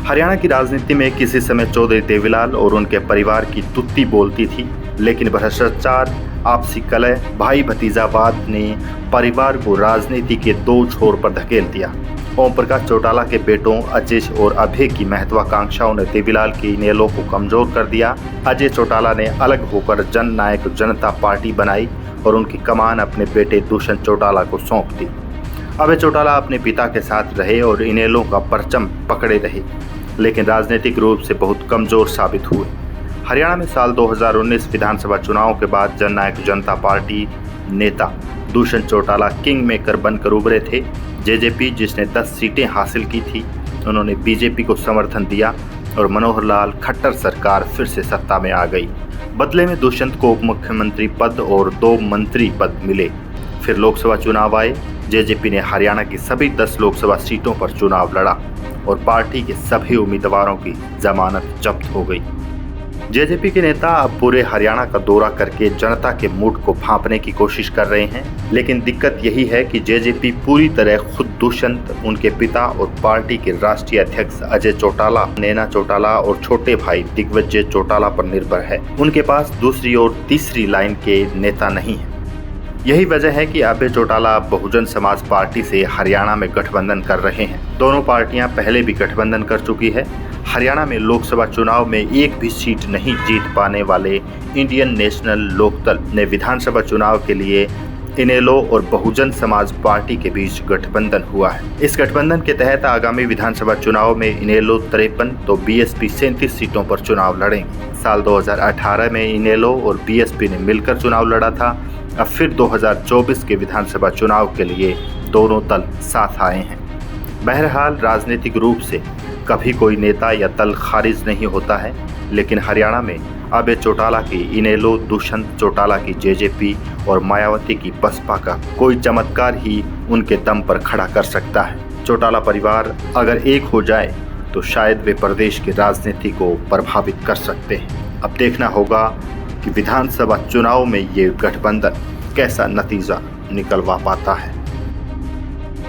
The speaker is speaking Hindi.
हरियाणा की राजनीति में किसी समय चौधरी देवीलाल और उनके परिवार की तुत्ती बोलती थी, लेकिन भ्रष्टाचार, आपसी कलह, भाई भतीजावाद ने परिवार को राजनीति के दो छोर पर धकेल दिया। ओम प्रकाश चौटाला के बेटों अजय और अभय की महत्वाकांक्षाओं ने देवीलाल की इनेलो को कमजोर कर दिया। अजय चौटाला ने अलग होकर जन नायक जनता पार्टी बनाई और उनकी कमान अपने बेटे दुष्यंत चौटाला को सौंप दी। अभय चौटाला अपने पिता के साथ रहे और इनेलो का परचम पकड़े रहे, लेकिन राजनीतिक रूप से बहुत कमजोर साबित हुए। हरियाणा में साल 2019 विधानसभा चुनाव के बाद जननायक जनता पार्टी नेता दुष्यंत चौटाला किंग मेकर बनकर उभरे थे। जेजेपी, जिसने 10 सीटें हासिल की थी, उन्होंने बीजेपी को समर्थन दिया और मनोहर लाल खट्टर सरकार फिर से सत्ता में आ गई। बदले में दुष्यंत को उप मुख्यमंत्री पद और 2 मंत्री पद मिले। फिर लोकसभा चुनाव आए। जेजेपी ने हरियाणा की सभी 10 लोकसभा सीटों पर चुनाव लड़ा और पार्टी के सभी उम्मीदवारों की जमानत जब्त हो गई। जेजेपी के नेता अब पूरे हरियाणा का दौरा करके जनता के मूड को भांपने की कोशिश कर रहे हैं, लेकिन दिक्कत यही है कि जेजेपी पूरी तरह खुद दुष्यंत, उनके पिता और पार्टी के राष्ट्रीय अध्यक्ष अजय चौटाला, नैना चौटाला और छोटे भाई दिग्विजय चौटाला पर निर्भर है। उनके पास दूसरी और तीसरी लाइन के नेता नहीं है। यही वजह है कि अभय चौटाला बहुजन समाज पार्टी से हरियाणा में गठबंधन कर रहे हैं। दोनों पार्टियां पहले भी गठबंधन कर चुकी है। हरियाणा में लोकसभा चुनाव में एक भी सीट नहीं जीत पाने वाले इंडियन नेशनल लोकदल ने विधानसभा चुनाव के लिए इनेलो और बहुजन समाज पार्टी के बीच गठबंधन हुआ है। इस गठबंधन के तहत आगामी विधानसभा चुनाव में इनेलो 53 तो बीएसपी 37 सीटों पर चुनाव लड़ेंगे। साल 2018 में इनेलो और बीएसपी ने मिलकर चुनाव लड़ा था। अब फिर 2024 के विधानसभा चुनाव के लिए दोनों दल साथ आए हैं। बहरहाल राजनीतिक रूप से कभी कोई नेता या दल खारिज नहीं होता है, लेकिन हरियाणा में अभय चौटाला की इनेलो, दुष्यंत चौटाला की जेजेपी और मायावती की बसपा का कोई चमत्कार ही उनके दम पर खड़ा कर सकता है। चौटाला परिवार अगर एक हो जाए तो शायद वे प्रदेश की राजनीति को प्रभावित कर सकते हैं। अब देखना होगा कि विधानसभा चुनाव में ये गठबंधन कैसा नतीजा निकलवा पाता है।